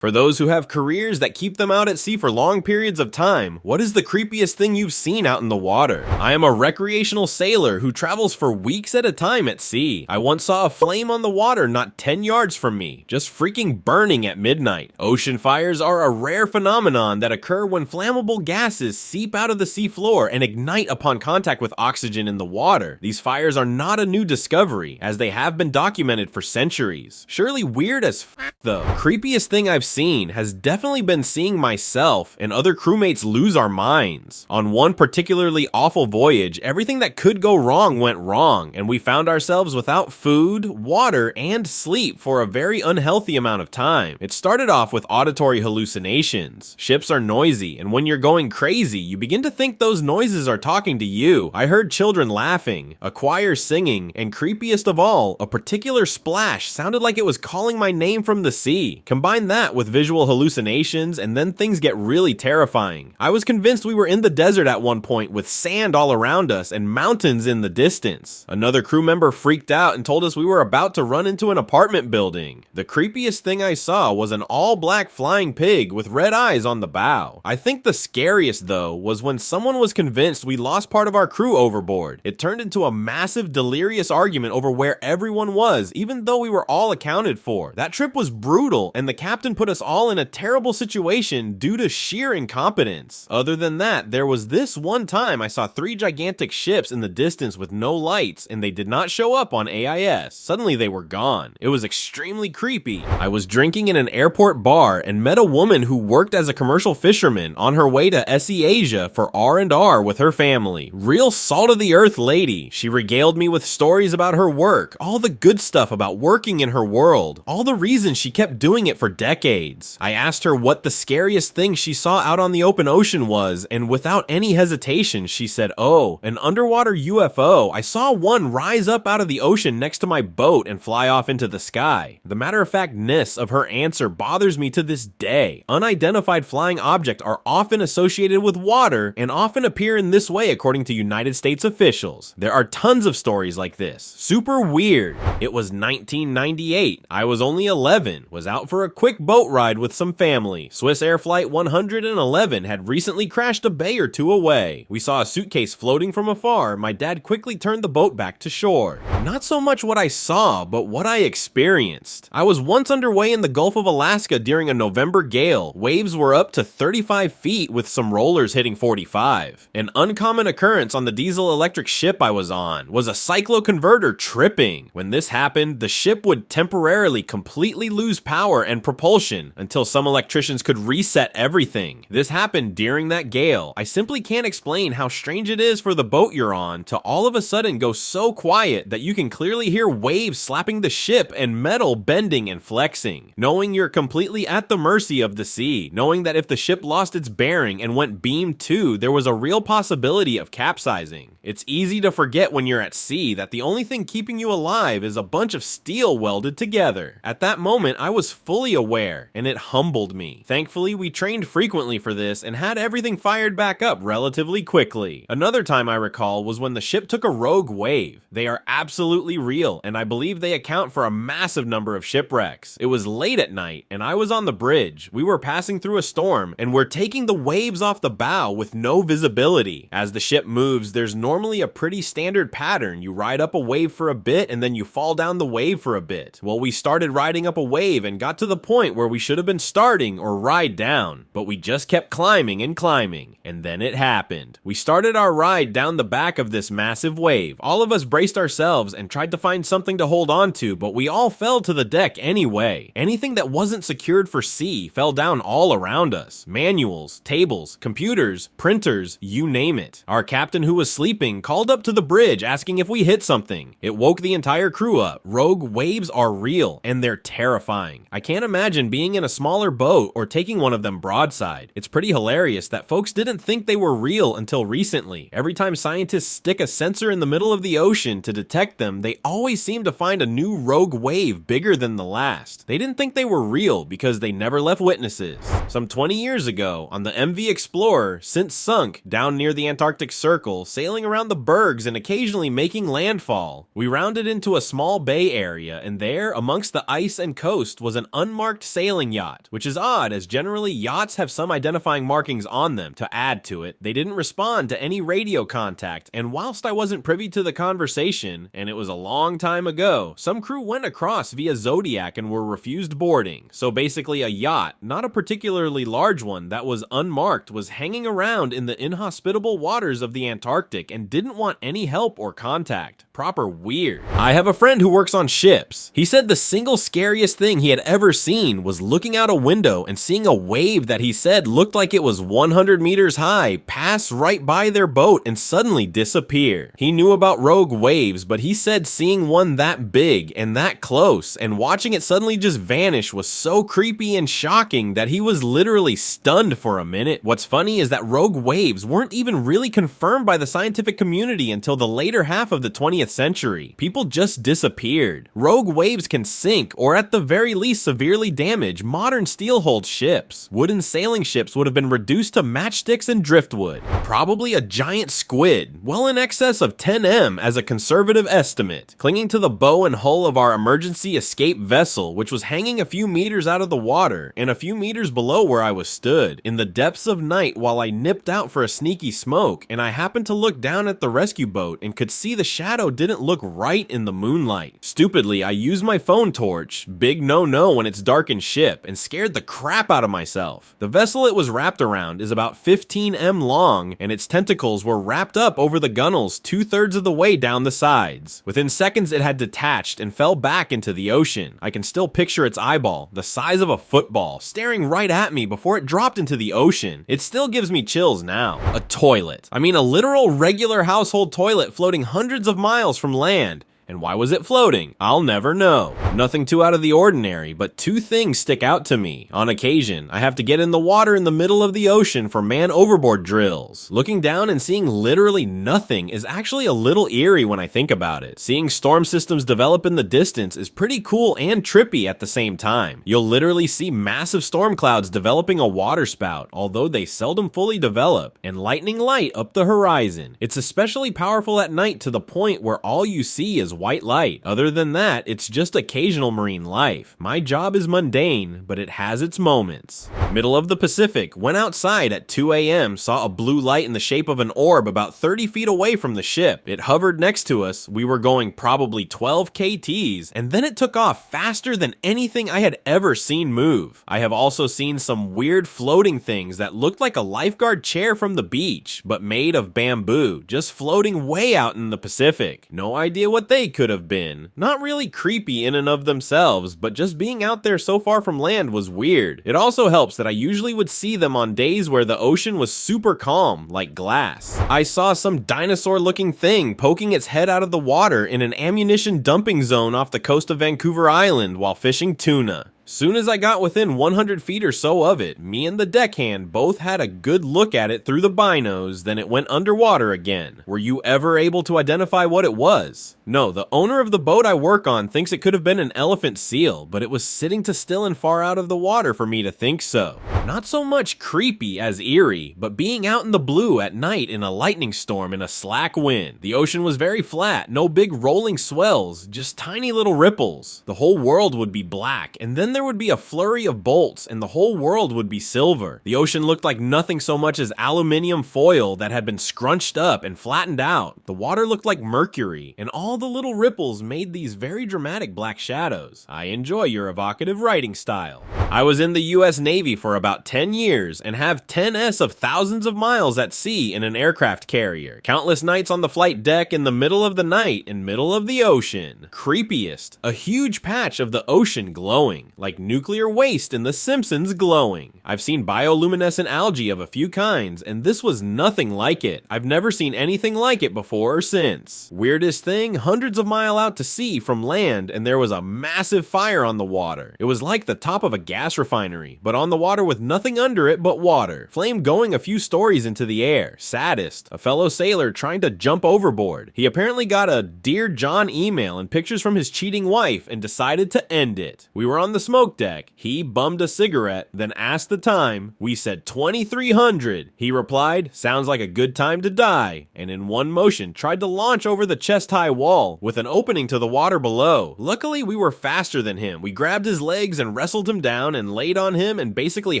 For those who have careers that keep them out at sea for long periods of time, what is the creepiest thing you've seen out in the water? I am a recreational sailor who travels for weeks at a time at sea. I once saw a flame on the water not 10 yards from me, just freaking burning at midnight. Ocean fires are a rare phenomenon that occur when flammable gases seep out of the seafloor and ignite upon contact with oxygen in the water. These fires are not a new discovery, as they have been documented for centuries. Surely weird as f though. Creepiest thing I've seen has definitely been seeing myself and other crewmates lose our minds. On one particularly awful voyage, everything that could go wrong went wrong, and we found ourselves without food, water, and sleep for a very unhealthy amount of time. It started off with auditory hallucinations. Ships are noisy, and when you're going crazy, you begin to think those noises are talking to you. I heard children laughing, a choir singing, and creepiest of all, a particular splash sounded like it was calling my name from the sea. Combine that with visual hallucinations, and then things get really terrifying. I was convinced we were in the desert at one point with sand all around us and mountains in the distance. Another crew member freaked out and told us we were about to run into an apartment building. The creepiest thing I saw was an all-black flying pig with red eyes on the bow. I think the scariest though was when someone was convinced we lost part of our crew overboard. It turned into a massive delirious argument over where everyone was, even though we were all accounted for. That trip was brutal, and the captain put us all in a terrible situation due to sheer incompetence. Other than that, there was this one time I saw 3 gigantic ships in the distance with no lights, and they did not show up on AIS. Suddenly they were gone. It was extremely creepy. I was drinking in an airport bar and met a woman who worked as a commercial fisherman on her way to SE Asia for R&R with her family. Real salt of the earth lady. She regaled me with stories about her work, all the good stuff about working in her world, all the reasons she kept doing it for decades. I asked her what the scariest thing she saw out on the open ocean was, and without any hesitation, she said, "Oh, an underwater UFO. I saw one rise up out of the ocean next to my boat and fly off into the sky." The matter-of-factness of her answer bothers me to this day. Unidentified flying objects are often associated with water and often appear in this way according to United States officials. There are tons of stories like this. Super weird. It was 1998. I was only 11, was out for a quick boat ride with some family. Swiss Air Flight 111 had recently crashed a bay or two away. We saw a suitcase floating from afar. My dad quickly turned the boat back to shore. Not so much what I saw, but what I experienced. I was once underway in the Gulf of Alaska during a November gale. Waves were up to 35 feet with some rollers hitting 45. An uncommon occurrence on the diesel-electric ship I was on was a cycloconverter tripping. When this happened, the ship would temporarily completely lose power and propulsion until some electricians could reset everything. This happened during that gale. I simply can't explain how strange it is for the boat you're on to all of a sudden go so quiet that you can clearly hear waves slapping the ship and metal bending and flexing. Knowing you're completely at the mercy of the sea, knowing that if the ship lost its bearing and went beam to, there was a real possibility of capsizing. It's easy to forget when you're at sea that the only thing keeping you alive is a bunch of steel welded together. At that moment, I was fully aware, and it humbled me. Thankfully, we trained frequently for this and had everything fired back up relatively quickly. Another time I recall was when the ship took a rogue wave. They are absolutely real, and I believe they account for a massive number of shipwrecks. It was late at night, and I was on the bridge. We were passing through a storm, and we're taking the waves off the bow with no visibility. As the ship moves, there's normally a pretty standard pattern. You ride up a wave for a bit, and then you fall down the wave for a bit. Well, we started riding up a wave and got to the point where we should have been starting or ride down, but we just kept climbing and climbing, and then it happened. We started our ride down the back of this massive wave. All of us braced ourselves and tried to find something to hold on to, but we all fell to the deck anyway. Anything that wasn't secured for sea fell down all around us. Manuals, tables, computers, printers, you name it. Our captain, who was sleeping, called up to the bridge asking if we hit something. It woke the entire crew up. Rogue waves are real, and they're terrifying. I can't imagine being in a smaller boat or taking one of them broadside. It's pretty hilarious that folks didn't think they were real until recently. Every time scientists stick a sensor in the middle of the ocean to detect them, they always seem to find a new rogue wave bigger than the last. They didn't think they were real because they never left witnesses. Some 20 years ago, on the MV Explorer, since sunk down near the Antarctic Circle, sailing around the bergs and occasionally making landfall, we rounded into a small bay area, and there, amongst the ice and coast, was an unmarked sailing sailing yacht, which is odd as generally yachts have some identifying markings on them. To add to it, they didn't respond to any radio contact, and whilst I wasn't privy to the conversation, and it was a long time ago, some crew went across via Zodiac and were refused boarding. So basically a yacht, not a particularly large one that was unmarked, was hanging around in the inhospitable waters of the Antarctic and didn't want any help or contact. Proper weird. I have a friend who works on ships. He said the single scariest thing he had ever seen was looking out a window and seeing a wave that he said looked like it was 100 meters high pass right by their boat and suddenly disappear. He knew about rogue waves, but he said seeing one that big and that close and watching it suddenly just vanish was so creepy and shocking that he was literally stunned for a minute. What's funny is that rogue waves weren't even really confirmed by the scientific community until the later half of the 20th century. People just disappeared. Rogue waves can sink or at the very least severely damage modern steel-hulled ships. Wooden sailing ships would have been reduced to matchsticks and driftwood. Probably a giant squid, well in excess of 10 m as a conservative estimate, clinging to the bow and hull of our emergency escape vessel, which was hanging a few meters out of the water and a few meters below where I was stood. In the depths of night while I nipped out for a sneaky smoke, and I happened to look down at the rescue boat and could see the shadow didn't look right in the moonlight. Stupidly, I used my phone torch, big no-no when it's dark in ship, and scared the crap out of myself. The vessel it was wrapped around is about 15 m long, and its tentacles were wrapped up over the gunnels 2/3 of the way down the sides. Within seconds it had detached and fell back into the ocean. I can still picture its eyeball, the size of a football, staring right at me before it dropped into the ocean. It still gives me chills now. A toilet. I mean a literal regular household toilet floating hundreds of miles from land. And why was it floating? I'll never know. Nothing too out of the ordinary, but two things stick out to me. On occasion, I have to get in the water in the middle of the ocean for man overboard drills. Looking down and seeing literally nothing is actually a little eerie when I think about it. Seeing storm systems develop in the distance is pretty cool and trippy at the same time. You'll literally see massive storm clouds developing a waterspout, although they seldom fully develop, and lightning light up the horizon. It's especially powerful at night to the point where all you see is white light. Other than that, it's just occasional marine life. My job is mundane, but it has its moments. Middle of the Pacific, went outside at 2 a.m, saw a blue light in the shape of an orb about 30 feet away from the ship. It hovered next to us, we were going probably 12 kts, and then it took off faster than anything I had ever seen move. I have also seen some weird floating things that looked like a lifeguard chair from the beach, but made of bamboo, just floating way out in the Pacific. No idea what they could have been. Not really creepy in and of themselves, but just being out there so far from land was weird. It also helps that I usually would see them on days where the ocean was super calm, like glass. I saw some dinosaur-looking thing poking its head out of the water in an ammunition dumping zone off the coast of Vancouver Island while fishing tuna. Soon as I got within 100 feet or so of it, me and the deckhand both had a good look at it through the binos, then it went underwater again. Were you ever able to identify what it was? No, the owner of the boat I work on thinks it could have been an elephant seal, but it was sitting too still and far out of the water for me to think so. Not so much creepy as eerie, but being out in the blue at night in a lightning storm in a slack wind. The ocean was very flat, no big rolling swells, just tiny little ripples. The whole world would be black, and then there would be a flurry of bolts and the whole world would be silver. The ocean looked like nothing so much as aluminium foil that had been scrunched up and flattened out. The water looked like mercury, and all the little ripples made these very dramatic black shadows. I enjoy your evocative writing style. I was in the US Navy for about 10 years and have 10s of thousands of miles at sea in an aircraft carrier. Countless nights on the flight deck in the middle of the night in middle of the ocean. Creepiest, a huge patch of the ocean glowing, like nuclear waste in The Simpsons glowing. I've seen bioluminescent algae of a few kinds, and this was nothing like it. I've never seen anything like it before or since. Weirdest thing, hundreds of miles out to sea from land, and there was a massive fire on the water. It was like the top of a gas refinery, but on the water with nothing under it but water. Flame going a few stories into the air. Saddest, a fellow sailor trying to jump overboard. He apparently got a Dear John email and pictures from his cheating wife and decided to end it. We were on the smoke deck. He bummed a cigarette, then asked the time. We said 2300. He replied, sounds like a good time to die, and in one motion tried to launch over the chest-high wall with an opening to the water below. Luckily, we were faster than him. We grabbed his legs and wrestled him down down and laid on him and basically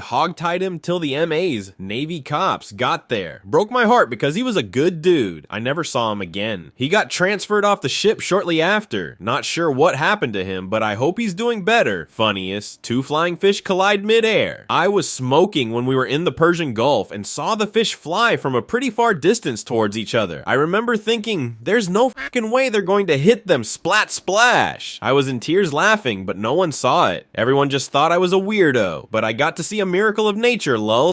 hogtied him till the MAs, Navy cops, got there. Broke my heart because he was a good dude. I never saw him again. He got transferred off the ship shortly after. Not sure what happened to him, but I hope he's doing better. Funniest, 2 flying fish collide midair. I was smoking when we were in the Persian Gulf and saw the fish fly from a pretty far distance towards each other. I remember thinking, there's no fucking way they're going to hit them, splat splash. I was in tears laughing, but no one saw it. Everyone just thought I was a weirdo, but I got to see a miracle of nature, lol.